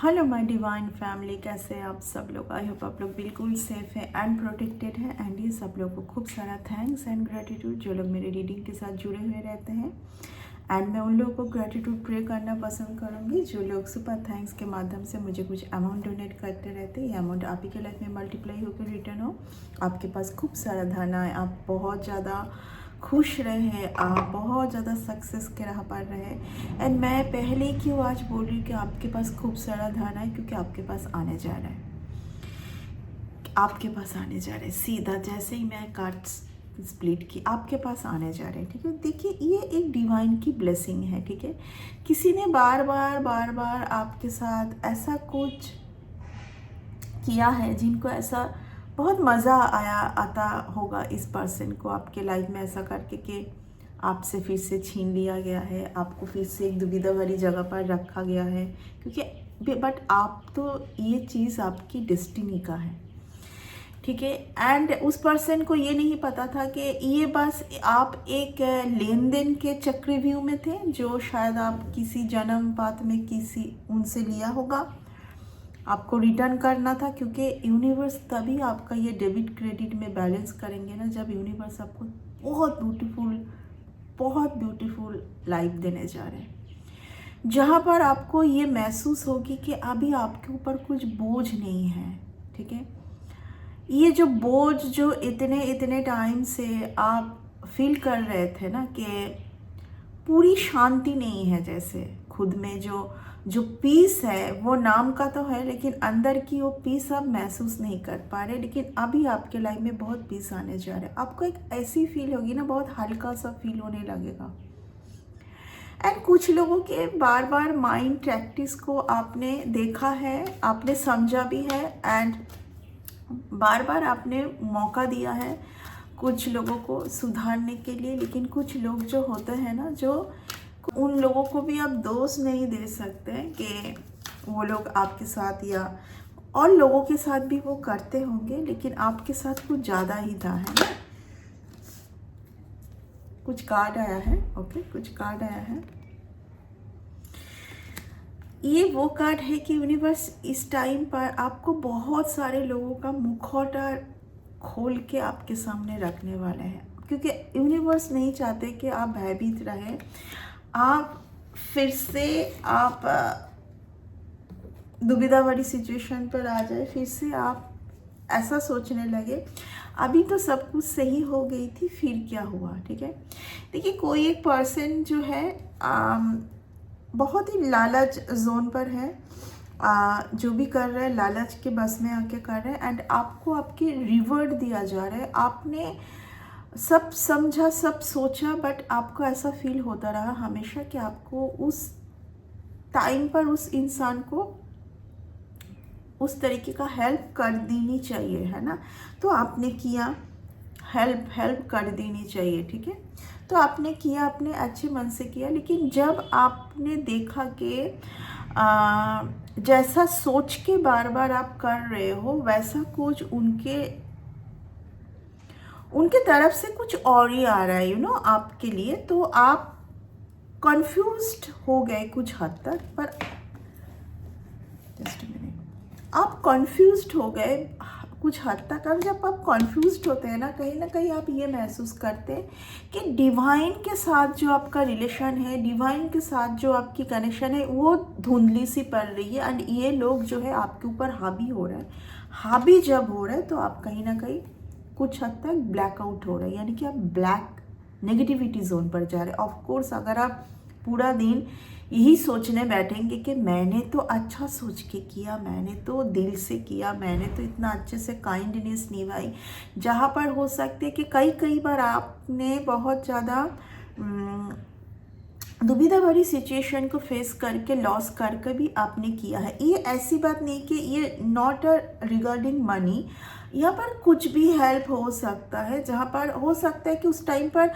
Hello my divine family, कैसे हैं आप सब लोग। आई होप आप लोग बिल्कुल सेफ हैं एंड प्रोटेक्टेड हैं। एंड ये सब लोग को खूब सारा थैंक्स एंड ग्रेटिट्यूड जो लोग मेरे रीडिंग के साथ जुड़े हुए रहते हैं। एंड मैं उन लोगों को ग्रेटिट्यूड प्रे करना पसंद करूँगी जो लोग सुपर थैंक्स के माध्यम से मुझे कुछ अमाउंट डोनेट करते रहते हैं। ये अमाउंट आप ही के लाइफ में मल्टीप्लाई होकर रिटर्न हो, आपके पास खूब सारा धन आए, आप बहुत ज़्यादा खुश रहे, आप बहुत ज़्यादा सक्सेस के राह पर रहे। एंड मैं पहले क्यों आज बोल रही हूँ कि आपके पास खूब सारा धन है, क्योंकि आपके पास आने जा रहा है, आपके पास आने जा रहे हैं सीधा। जैसे ही मैं कार्ड्स स्प्लिट की, आपके पास आने जा रहे हैं। ठीक है, देखिए ये एक डिवाइन की ब्लेसिंग है। ठीक है, किसी ने बार बार आपके साथ ऐसा कुछ किया है जिनको ऐसा बहुत मज़ा आता होगा इस पर्सन को आपके लाइफ में ऐसा करके कि आपसे फिर से छीन लिया गया है, आपको फिर से एक दुविधा वाली जगह पर रखा गया है। क्योंकि बट आप तो ये चीज़ आपकी डेस्टिनी का है। ठीक है, एंड उस पर्सन को ये नहीं पता था कि ये बस आप एक लेन देन के चक्रव्यूह में थे जो शायद आप किसी जन्म पात में किसी उनसे लिया होगा, आपको रिटर्न करना था। क्योंकि यूनिवर्स तभी आपका ये डेबिट क्रेडिट में बैलेंस करेंगे ना, जब यूनिवर्स आपको बहुत ब्यूटीफुल लाइफ देने जा रहे हैं, जहाँ पर आपको ये महसूस होगी कि अभी आपके ऊपर कुछ बोझ नहीं है। ठीक है, ये जो बोझ जो इतने टाइम से आप फील कर रहे थे ना कि पूरी शांति नहीं है, जैसे खुद में जो पीस है वो नाम का तो है, लेकिन अंदर की वो पीस आप महसूस नहीं कर पा रहे। लेकिन अभी आपके लाइफ में बहुत पीस आने जा रहा है, आपको एक ऐसी फील होगी ना, बहुत हल्का सा फील होने लगेगा। एंड कुछ लोगों के बार माइंड प्रैक्टिस को आपने देखा है, आपने समझा भी है, एंड बार आपने मौका दिया है कुछ लोगों को सुधारने के लिए। लेकिन कुछ लोग जो होते हैं ना, जो उन लोगों को भी आप दोष नहीं दे सकते कि वो लोग आपके साथ या और लोगों के साथ भी वो करते होंगे, लेकिन आपके साथ कुछ ज़्यादा ही था, है ना। कुछ कार्ड आया है, ओके, कुछ कार्ड आया है। ये वो कार्ड है कि यूनिवर्स इस टाइम पर आपको बहुत सारे लोगों का मुखौटा खोल के आपके सामने रखने वाले हैं। क्योंकि यूनिवर्स नहीं चाहते कि आप भयभीत रहें, आप फिर से आप दुविधा वाली सिचुएशन पर आ जाए, फिर से आप ऐसा सोचने लगे अभी तो सब कुछ सही हो गई थी, फिर क्या हुआ। ठीक है, देखिए कोई एक पर्सन जो है बहुत ही लालच जोन पर है, जो भी कर रहे हैं लालच के बस में आके कर रहे हैं। एंड आपको आपके रिवॉर्ड दिया जा रहा है, आपने सब समझा, सब सोचा, बट आपको ऐसा फील होता रहा हमेशा कि आपको उस टाइम पर उस इंसान को उस तरीके का हेल्प कर देनी चाहिए, है ना। तो आपने किया, हेल्प कर देनी चाहिए। ठीक है, तो आपने किया, आपने अच्छे मन से किया। लेकिन जब आपने देखा कि जैसा सोच के बार आप कर रहे हो, वैसा कुछ उनके तरफ से कुछ और ही आ रहा है, आपके लिए, तो आप कंफ्यूज्ड हो गए कुछ हद तक। पर जस्ट मिनट, आप कंफ्यूज्ड हो गए कुछ हद तक। अब जब आप कंफ्यूज्ड होते हैं ना कहीं आप ये महसूस करते हैं कि डिवाइन के साथ जो आपका रिलेशन है, डिवाइन के साथ जो आपकी कनेक्शन है, वो धुंधली सी पड़ रही है। एंड ये लोग जो है आपके ऊपर हावी हो रहे हैं। हावी जब हो रहे हैं तो आप कहीं ना कहीं कुछ हद तक ब्लैकआउट हो रहे हैं, यानी कि आप ब्लैक नेगेटिविटी जोन पर जा रहे हैं। ऑफ कोर्स अगर आप पूरा दिन यही सोचने बैठेंगे कि मैंने तो अच्छा सोच के किया, मैंने तो दिल से किया, मैंने तो इतना अच्छे से काइंडनेस निभाई, जहाँ पर हो सकते कि कई बार आपने बहुत ज़्यादा दुविधा भरी सिचुएशन को फेस करके, लॉस करके भी आपने किया है। ये ऐसी बात नहीं कि ये नॉट रिगार्डिंग मनी, यहाँ पर कुछ भी हेल्प हो सकता है, जहाँ पर हो सकता है कि उस टाइम पर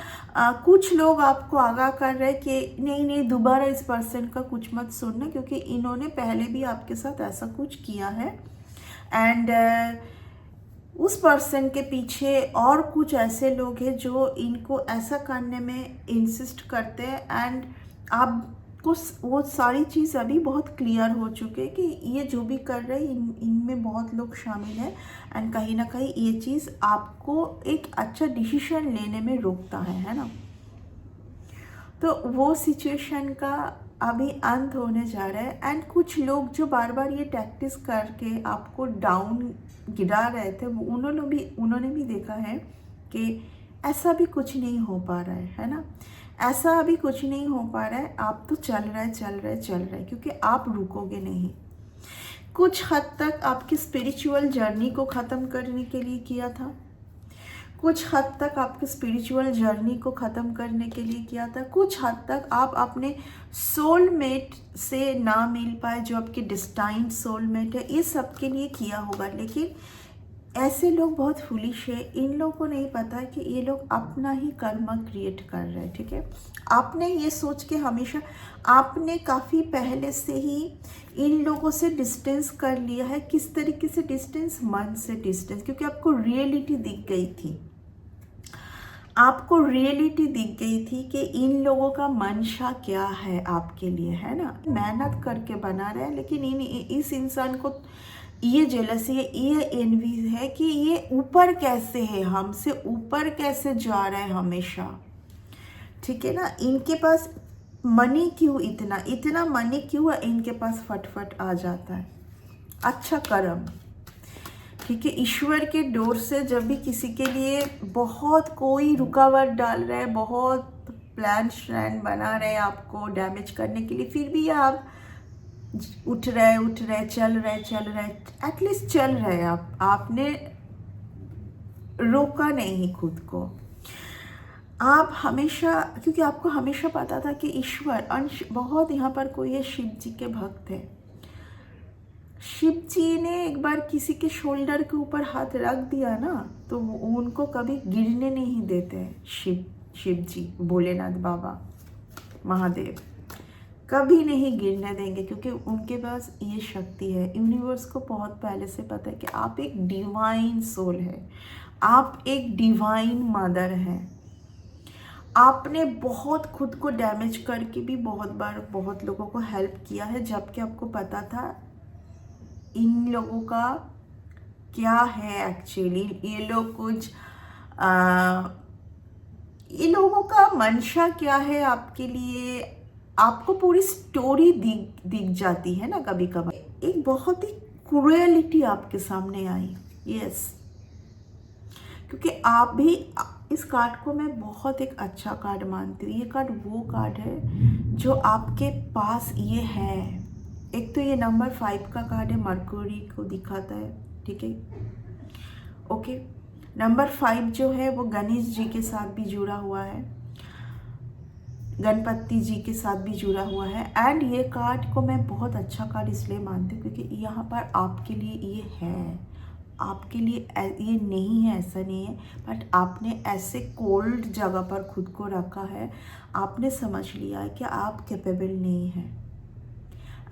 कुछ लोग आपको आगाह कर रहे हैं कि नहीं दोबारा इस पर्सन का कुछ मत सुनना, क्योंकि इन्होंने पहले भी आपके साथ ऐसा कुछ किया है। एंड उस पर्सन के पीछे और कुछ ऐसे लोग हैं जो इनको ऐसा करने में इंसिस्ट करते हैं। एंड आप आपको वो सारी चीज़ अभी बहुत क्लियर हो चुके हैं कि ये जो भी कर रहे हैं इनमें बहुत लोग शामिल हैं, एंड कहीं ना कहीं ये चीज़ आपको एक अच्छा डिसीजन लेने में रोकता है ना। तो वो सिचुएशन का अभी अंत होने जा रहा है। एंड कुछ लोग जो बार बार ये टैक्टिस करके आपको डाउन गिरा रहे थे, वो उन्होंने भी देखा है कि ऐसा भी कुछ नहीं हो पा रहा है ना, ऐसा अभी कुछ नहीं हो पा रहा है। आप तो चल रहे हैं क्योंकि आप रुकोगे नहीं। कुछ हद तक आपकी स्पिरिचुअल जर्नी को ख़त्म करने के लिए किया था, कुछ हद तक आपके स्पिरिचुअल जर्नी को ख़त्म करने के लिए किया था, कुछ हद तक आप अपने सोलमेट से ना मिल पाए, जो आपके डिस्टाइंड सोलमेट है, ये सब के लिए किया होगा। लेकिन ऐसे लोग बहुत फुलिश है, इन लोगों को नहीं पता कि ये लोग अपना ही कर्म क्रिएट कर रहे हैं, ठीक है। आपने ये सोच के हमेशा, आपने काफ़ी पहले से ही इन लोगों से डिस्टेंस कर लिया है। किस तरीके से डिस्टेंस? मन से डिस्टेंस, क्योंकि आपको रियलिटी दिख गई थी, आपको रियलिटी दिख गई थी कि इन लोगों का मंशा क्या है आपके लिए, है ना। मेहनत करके बना रहे हैं, लेकिन इस इंसान को ये जेलसी है, ये एनवी है कि ये ऊपर कैसे है, हमसे ऊपर कैसे जा रहा है हमेशा, ठीक है ना। इनके पास मनी क्यों, इतना मनी क्यों है इनके पास, फटफट आ जाता है। अच्छा कर्म, ठीक है। ईश्वर के डोर से जब भी किसी के लिए बहुत कोई रुकावट डाल रहा है, बहुत प्लान श्रैन बना रहे हैं आपको डैमेज करने के लिए, फिर भी आप उठ रहे, चल रहे, एटलीस्ट चल रहे आप, आपने रोका नहीं खुद को। आप हमेशा, क्योंकि आपको हमेशा पता था कि ईश्वर अंश बहुत, यहाँ पर कोई है शिव जी के भक्त है, शिव जी ने एक बार किसी के शोल्डर के ऊपर हाथ रख दिया ना, तो उनको कभी गिरने नहीं देते हैं। शिव जी, भोलेनाथ बाबा, महादेव कभी नहीं गिरने देंगे, क्योंकि उनके पास ये शक्ति है। यूनिवर्स को बहुत पहले से पता है कि आप एक डिवाइन सोल है, आप एक डिवाइन मदर हैं। आपने बहुत खुद को डैमेज करके भी बहुत बार बहुत लोगों को हेल्प किया है, जबकि आपको पता था इन लोगों का क्या है एक्चुअली, ये लोग कुछ ये लोगों का मंशा क्या है आपके लिए, आपको पूरी स्टोरी दिख जाती है ना कभी कभी। एक बहुत ही क्रूएलिटी आपके सामने आई, यस, क्योंकि आप भी, इस कार्ड को मैं बहुत एक अच्छा कार्ड मानती हूँ। ये कार्ड वो कार्ड है जो आपके पास ये है। एक तो ये नंबर 5 का कार्ड है, मरकरी को दिखाता है, ठीक है, ओके। नंबर 5 जो है वो गणेश जी के साथ भी जुड़ा हुआ है, गणपति जी के साथ भी जुड़ा हुआ है। एंड ये कार्ड को मैं बहुत अच्छा कार्ड इसलिए मानती हूँ क्योंकि यहाँ पर आपके लिए ये है, आपके लिए ये नहीं है, ऐसा नहीं है, बट आपने ऐसे कोल्ड जगह पर खुद को रखा है, आपने समझ लिया है कि आप कैपेबल नहीं है।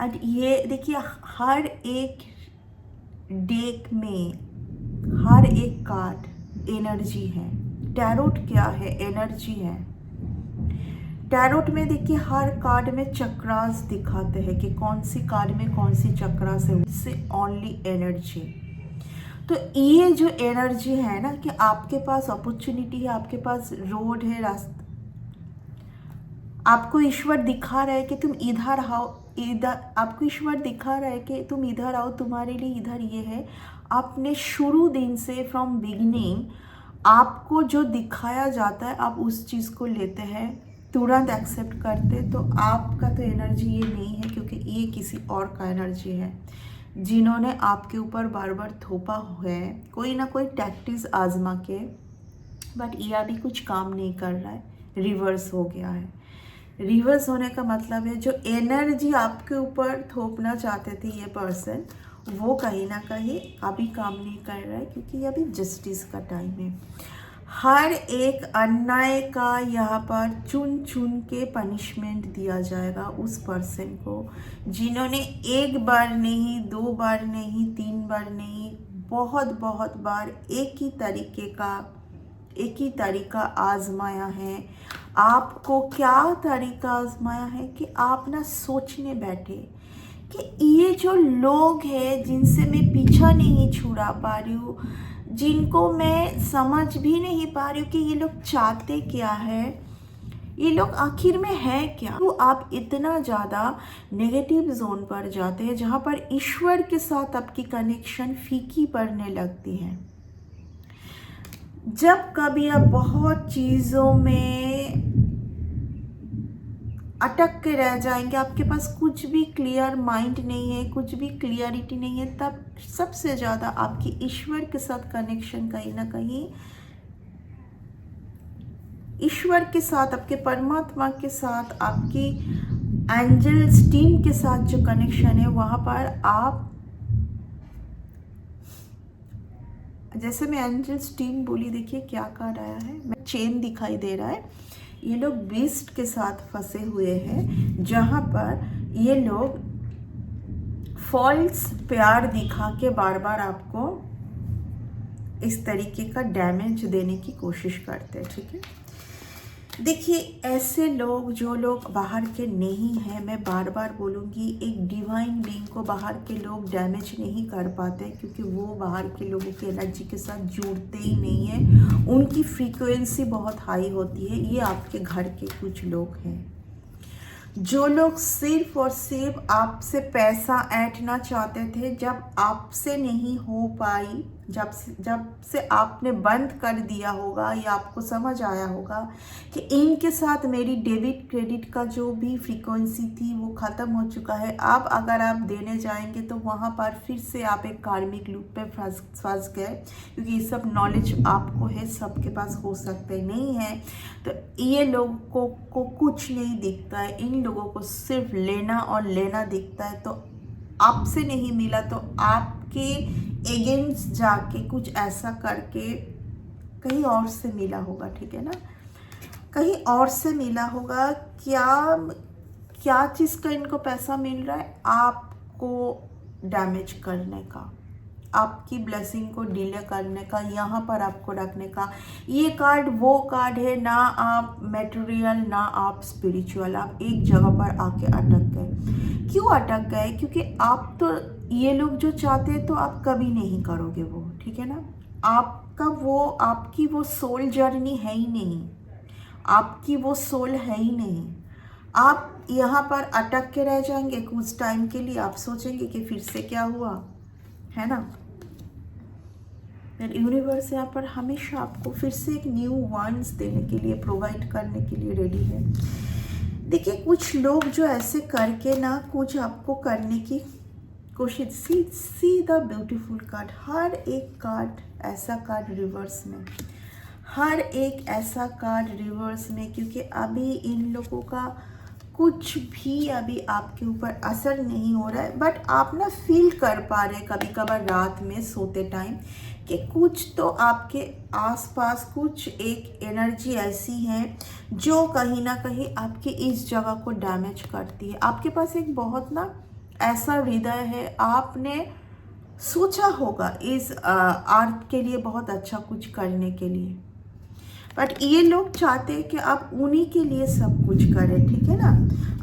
एंड ये देखिए, हर एक डेक में हर एक कार्ड एनर्जी है। टैरोट क्या है? एनर्जी है। टैरोट में देखिए हर कार्ड में चक्रास दिखाते हैं कि कौन सी कार्ड में कौन सी चक्रास है, उससे ओनली एनर्जी। तो ये जो एनर्जी है ना कि आपके पास अपॉर्चुनिटी है, आपके पास रोड है, रास्ता, आपको ईश्वर दिखा रहा है कि तुम इधर आओ, इधर आपको ईश्वर दिखा रहा है कि तुम इधर आओ, तुम्हारे लिए इधर ये है। आपने शुरू दिन से फ्रॉम बिगिनिंग आपको जो दिखाया जाता है आप उस चीज़ को लेते हैं, तुरंत एक्सेप्ट करते। तो आपका तो एनर्जी ये नहीं है, क्योंकि ये किसी और का एनर्जी है जिन्होंने आपके ऊपर बार बार थोपा है कोई ना कोई टैक्टिक्स आजमा के, बट ये अभी कुछ काम नहीं कर रहा है, रिवर्स हो गया है। रिवर्स होने का मतलब है जो एनर्जी आपके ऊपर थोपना चाहते थे ये पर्सन, वो कहीं ना कहीं अभी काम नहीं कर रहा है, क्योंकि अभी जस्टिस का टाइम है। हर एक अन्याय का यहाँ पर चुन चुन के पनिशमेंट दिया जाएगा उस पर्सन को जिन्होंने एक बार नहीं, 2 बार नहीं, 3 बार नहीं, बहुत बार एक ही तरीका आजमाया है, आपको क्या तरीका आजमाया है कि आप ना सोचने बैठे कि ये जो लोग हैं जिनसे मैं पीछा नहीं छुड़ा पा रही हूँ, जिनको मैं समझ भी नहीं पा रही हूँ कि ये लोग चाहते क्या है, ये लोग आखिर में है क्या। तो आप इतना ज़्यादा नेगेटिव जोन पर जाते हैं जहाँ पर ईश्वर के साथ आपकी कनेक्शन फीकी पड़ने लगती है। जब कभी आप बहुत चीज़ों में अटक के रह जाएंगे, आपके पास कुछ भी क्लियर माइंड नहीं है, कुछ भी क्लियरिटी नहीं है, तब सबसे ज़्यादा आपकी ईश्वर के साथ कनेक्शन कहीं ना कहीं, ईश्वर के साथ, आपके परमात्मा के साथ, आपकी एंजल्स टीम के साथ जो कनेक्शन है, वहाँ पर आप, जैसे मैं एंजल्स टीम बोली, देखिए क्या कार्ड आया है, मैं चेन दिखाई दे रहा है। ये लोग बीस्ट के साथ फंसे हुए हैं, जहाँ पर ये लोग फॉल्स प्यार दिखा के बार बार आपको इस तरीके का डैमेज देने की कोशिश करते हैं। ठीक है, देखिए ऐसे लोग, जो लोग बाहर के नहीं हैं, मैं बार बार बोलूँगी, एक डिवाइन बीइंग को बाहर के लोग डैमेज नहीं कर पाते, क्योंकि वो बाहर के लोगों की एनर्जी के साथ जुड़ते ही नहीं हैं, उनकी फ्रीक्वेंसी बहुत हाई होती है। ये आपके घर के कुछ लोग हैं, जो लोग सिर्फ और सिर्फ आपसे पैसा ऐंठना चाहते थे, जब आपसे नहीं हो पाई, जब से आपने बंद कर दिया होगा, या आपको समझ आया होगा कि इनके साथ मेरी डेबिट क्रेडिट का जो भी फ्रीक्वेंसी थी वो ख़त्म हो चुका है, अब अगर आप देने जाएंगे तो वहाँ पर फिर से आप एक कार्मिक लूप पे फंस गए, क्योंकि ये सब नॉलेज आपको है, सबके पास हो सकते नहीं है। तो ये लोगों को कुछ नहीं दिखता है, इन लोगों को सिर्फ लेना और लेना दिखता है। तो आपसे नहीं मिला तो आपके एगेंस्ट जाके कुछ ऐसा करके कहीं और से मिला होगा। ठीक है ना, कहीं और से मिला होगा। क्या चीज़ का इनको पैसा मिल रहा है? आपको डैमेज करने का, आपकी ब्लेसिंग को डिले करने का, यहाँ पर आपको रखने का। ये कार्ड वो कार्ड है, ना आप मटेरियल ना आप स्पिरिचुअल, आप एक जगह पर आके अटक गए। क्यों अटक गए? क्योंकि आप तो, ये लोग जो चाहते हैं तो आप कभी नहीं करोगे वो। ठीक है ना, आपकी वो सोल जर्नी है ही नहीं, आपकी वो सोल है ही नहीं। आप यहाँ पर अटक के रह जाएंगे कुछ टाइम के लिए, आप सोचेंगे कि फिर से क्या हुआ, है ना। यूनिवर्स यहाँ पर हमेशा आपको फिर से एक न्यू वंस देने के लिए, प्रोवाइड करने के लिए रेडी है। देखिए कुछ लोग जो ऐसे करके ना कुछ आपको करने की कोशिश, सी द ब्यूटीफुल कार्ड, हर एक कार्ड ऐसा कार्ड रिवर्स में, हर एक ऐसा कार्ड रिवर्स में, क्योंकि अभी इन लोगों का कुछ भी अभी आपके ऊपर असर नहीं हो रहा है, बट आप ना फील कर पा रहे हैं कभी कभार रात में सोते टाइम कि कुछ तो आपके आसपास कुछ एक एनर्जी ऐसी है जो कहीं ना कहीं आपकी इस जगह को डैमेज करती है। आपके पास एक बहुत ना ऐसा हृदय है, आपने सोचा होगा इस आर्ट के लिए बहुत अच्छा कुछ करने के लिए, बट ये लोग चाहते हैं कि आप उन्हीं के लिए सब कुछ करें। ठीक है ना,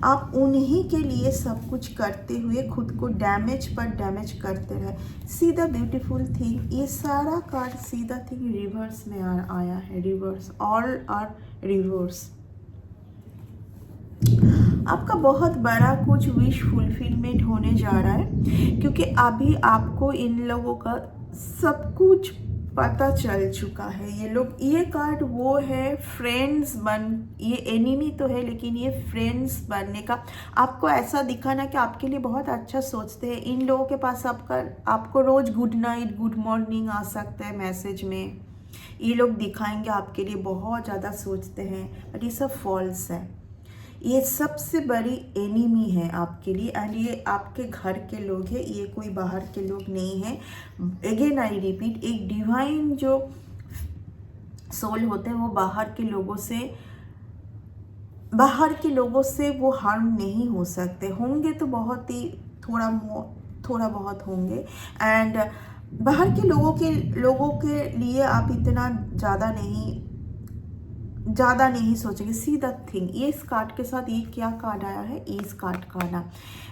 आप उन्हीं के लिए सब कुछ करते हुए खुद को डैमेज पर डैमेज करते रहे। सी द ब्यूटीफुल थिंग, ये सारा card see the thing reverse में आया है, रिवर्स, ऑल आर रिवर्स। आपका बहुत बड़ा कुछ विश फुलफिलमेंट होने जा रहा है, क्योंकि अभी आपको इन लोगों का सब कुछ पता चल चुका है। ये लोग, ये कार्ड वो है फ्रेंड्स ये एनिमी तो है लेकिन ये फ्रेंड्स बनने का, आपको ऐसा दिखाना कि आपके लिए बहुत अच्छा सोचते हैं। इन लोगों के पास आपको रोज़ गुड नाइट गुड मॉर्निंग आ सकता है मैसेज में, ये लोग दिखाएंगे आपके लिए बहुत ज़्यादा सोचते हैं, बट ये सब फॉल्स है। ये सबसे बड़ी एनिमी है आपके लिए, एंड ये आपके घर के लोग हैं, ये कोई बाहर के लोग नहीं है। अगेन आई रिपीट, एक डिवाइन जो सोल होते हैं वो बाहर के लोगों से वो हार्म नहीं हो सकते, होंगे तो बहुत ही थोड़ा बहुत होंगे। एंड बाहर के लोगों के लिए आप इतना ज़्यादा नहीं ज़्यादा नहीं सोचेंगे, सी द थिंग। ये इस कार्ड के साथ ये क्या कार्ड आया है, इस कार्ड का ना,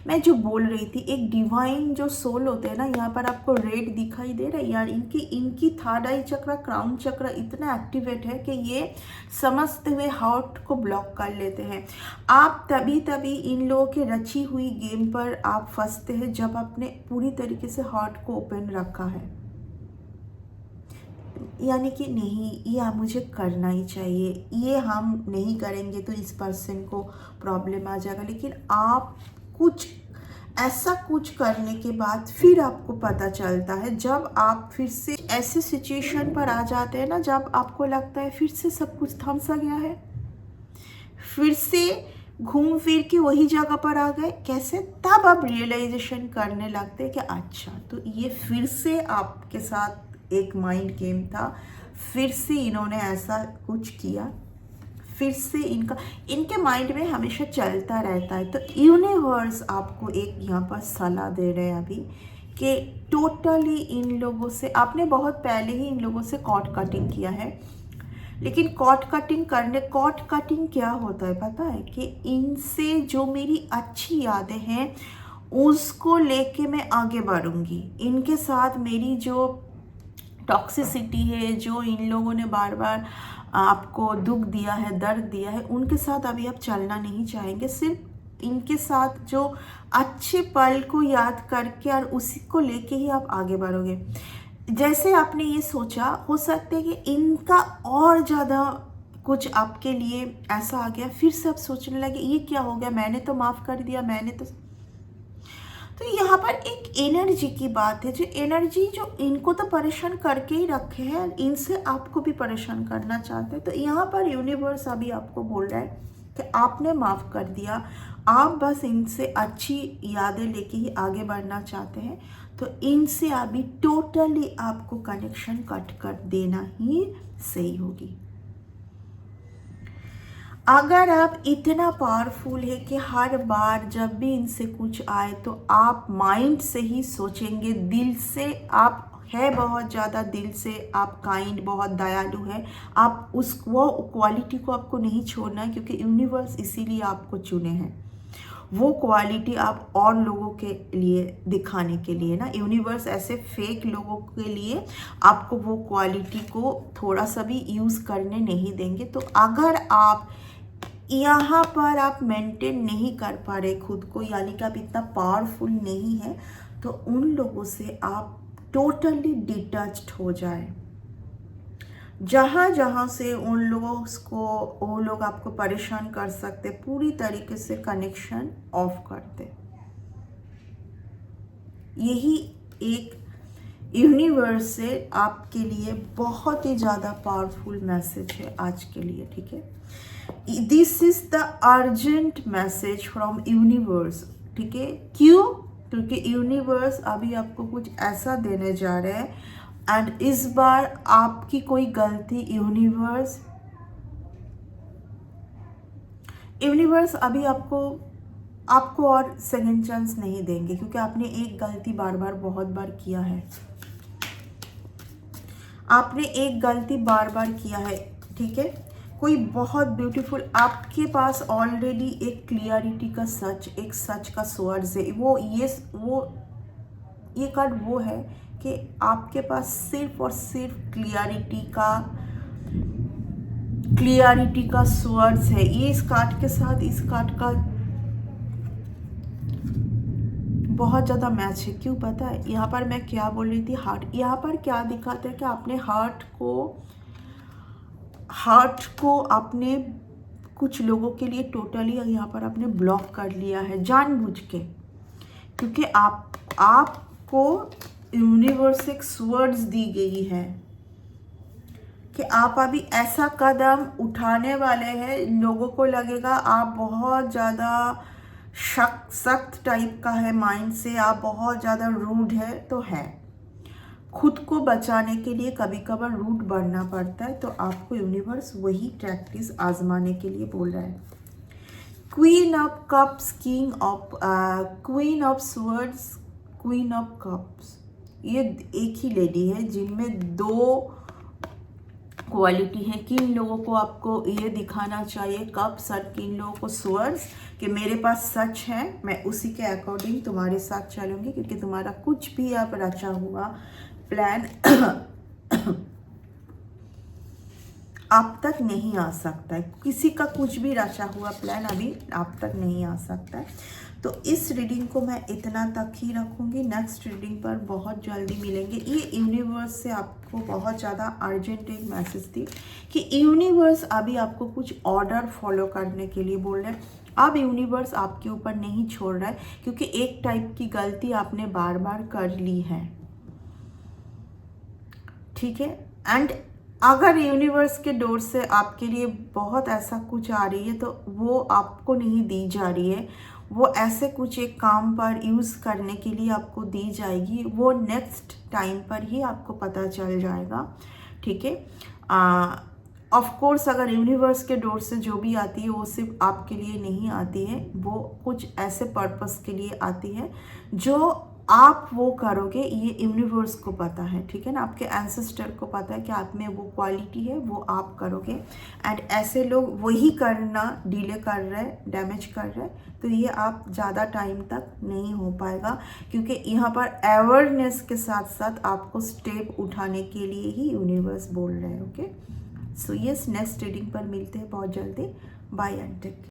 मैं जो बोल रही थी, एक डिवाइन जो सोल होते हैं ना, यहाँ पर आपको रेड दिखाई दे रहा है यार, इनकी थर्ड आई चक्र, क्राउन चक्र इतना एक्टिवेट है कि ये समझते हुए हार्ट को ब्लॉक कर लेते हैं। आप तभी इन लोगों की रची हुई गेम पर आप फंसते हैं जब आपने पूरी तरीके से हार्ट को ओपन रखा है, यानी कि नहीं ये मुझे करना ही चाहिए, ये हम नहीं करेंगे तो इस पर्सन को प्रॉब्लम आ जाएगा। लेकिन आप कुछ ऐसा कुछ करने के बाद फिर आपको पता चलता है, जब आप फिर से ऐसे सिचुएशन पर आ जाते हैं ना, जब आपको लगता है फिर से सब कुछ थम सा गया है, फिर से घूम फिर के वही जगह पर आ गए, कैसे, तब आप रियलाइजेशन करने लगते हैं कि अच्छा तो ये फिर से आपके साथ एक माइंड गेम था, फिर से इन्होंने ऐसा कुछ किया, फिर से इनके माइंड में हमेशा चलता रहता है। तो यूनिवर्स आपको एक यहाँ पर सलाह दे रहे हैं अभी कि टोटली इन लोगों से, आपने बहुत पहले ही इन लोगों से कॉर्ड कटिंग किया है, लेकिन कॉर्ड कटिंग क्या होता है पता है, कि इनसे जो मेरी अच्छी यादें हैं उसको लेके मैं आगे बढ़ूंगी, इनके साथ मेरी जो टॉक्सिसिटी है, जो इन लोगों ने बार बार आपको दुख दिया है, दर्द दिया है, उनके साथ अभी आप चलना नहीं चाहेंगे, सिर्फ इनके साथ जो अच्छे पल को याद करके और उसी को लेके ही आप आगे बढ़ोगे। जैसे आपने ये सोचा, हो सकता है कि इनका और ज़्यादा कुछ आपके लिए ऐसा आ गया, फिर से आप सोचने लगे ये क्या हो गया, मैंने तो माफ़ कर दिया, मैंने तो यहाँ पर एक एनर्जी की बात है, जो एनर्जी जो इनको तो परेशान करके ही रखे हैं, इनसे आपको भी परेशान करना चाहते हैं। तो यहाँ पर यूनिवर्स अभी आपको बोल रहा है कि आपने माफ़ कर दिया, आप बस इनसे अच्छी यादें लेके ही आगे बढ़ना चाहते हैं, तो इनसे अभी टोटली आपको कनेक्शन कट कर देना ही सही होगी। अगर आप इतना पावरफुल है कि हर बार जब भी इनसे कुछ आए तो आप माइंड से ही सोचेंगे, दिल से आप है बहुत ज़्यादा, दिल से आप काइंड, बहुत दयालु है, आप वो क्वालिटी को आपको नहीं छोड़ना है, क्योंकि यूनिवर्स इसीलिए आपको चुने हैं, वो क्वालिटी आप और लोगों के लिए दिखाने के लिए ना, यूनिवर्स ऐसे फेक लोगों के लिए आपको वो क्वालिटी को थोड़ा सा भी यूज़ करने नहीं देंगे। तो अगर आप यहाँ पर आप मेंटेन नहीं कर पा रहे खुद को, यानी कि आप इतना पावरफुल नहीं है, तो उन लोगों से आप टोटली डिटैच्ड हो जाए। जहाँ जहाँ से उन लोगों को, वो लोग आपको परेशान कर सकते, पूरी तरीके से कनेक्शन ऑफ कर दे। यही एक यूनिवर्स से आपके लिए बहुत ही ज़्यादा पावरफुल मैसेज है आज के लिए, ठीक है। This is the urgent message from universe, ठीक है। क्यों? क्योंकि यूनिवर्स अभी आपको कुछ ऐसा देने जा रहे हैं, एंड इस बार आपकी कोई गलती यूनिवर्स अभी आपको और सेकंड चांस नहीं देंगे, क्योंकि आपने एक गलती बार बार बहुत बार किया है, आपने एक गलती बार बार किया है, ठीक है। कोई बहुत ब्यूटीफुल, आपके पास ऑलरेडी एक क्लियरिटी का सच, एक सच का सोर्स है, ये कार्ड वो है कि आपके पास सिर्फ और सिर्फ क्लियरिटी का सोर्स है। ये इस कार्ड के साथ इस कार्ड का बहुत ज़्यादा मैच है। क्यों पता है? यहाँ पर मैं क्या बोल रही थी, हार्ट, यहाँ पर क्या दिखाता है कि आपने हार्ट को आपने कुछ लोगों के लिए टोटली यहाँ पर आपने ब्लॉक कर लिया है जानबूझ के, क्योंकि आपको यूनिवर्स से वर्ड्स दी गई है कि आप अभी ऐसा कदम उठाने वाले हैं, लोगों को लगेगा आप बहुत ज़्यादा सख्त टाइप का है माइंड से, आप बहुत ज़्यादा रूड है, तो है, खुद को बचाने के लिए कभी कभार रूड बनना पड़ता है, तो आपको यूनिवर्स वही प्रैक्टिस आजमाने के लिए बोल रहा है। Queen of cups, queen of swords, queen of cups, ये एक ही लेडी है जिनमें दो क्वालिटी है, किन लोगों को आपको ये दिखाना चाहिए, कब सर किन लोगों को सोर्स कि मेरे पास सच है, मैं उसी के अकॉर्डिंग तुम्हारे साथ चलूँगी, क्योंकि तुम्हारा कुछ भी आप रचा हुआ प्लान आप तक नहीं आ सकता है। किसी का कुछ भी रचा हुआ प्लान अभी आप तक नहीं आ सकता है। तो इस रीडिंग को मैं इतना तक ही रखूँगी। नेक्स्ट रीडिंग पर बहुत जल्दी मिलेंगे। ये यूनिवर्स से आपको बहुत ज़्यादा अर्जेंट एक मैसेज थी कि यूनिवर्स अभी आपको कुछ ऑर्डर फॉलो करने के लिए बोल रहे हैं। अब यूनिवर्स आपके ऊपर नहीं छोड़ रहा है, क्योंकि एक टाइप की गलती आपने बार बार कर ली है, ठीक है। एंड अगर यूनिवर्स के डोर से आपके लिए बहुत ऐसा कुछ आ रही है तो वो आपको नहीं दी जा रही है, वो ऐसे कुछ एक काम पर यूज़ करने के लिए आपको दी जाएगी, वो नेक्स्ट टाइम पर ही आपको पता चल जाएगा, ठीक है। ऑफ कोर्स अगर यूनिवर्स के डोर से जो भी आती है वो सिर्फ आपके लिए नहीं आती है, वो कुछ ऐसे पर्पस के लिए आती है जो आप वो करोगे, ये यूनिवर्स को पता है, ठीक है ना। आपके एंसेस्टर को पता है कि आप में वो क्वालिटी है, वो आप करोगे। एंड ऐसे लोग वही करना डिले कर रहे हैं, डैमेज कर रहे हैं, तो ये आप ज़्यादा टाइम तक नहीं हो पाएगा, क्योंकि यहाँ पर अवेयरनेस के साथ साथ आपको स्टेप उठाने के लिए ही यूनिवर्स बोल रहे हैं। Okay, so yes, next reading पर मिलते हैं बहुत जल्दी। Bye and take.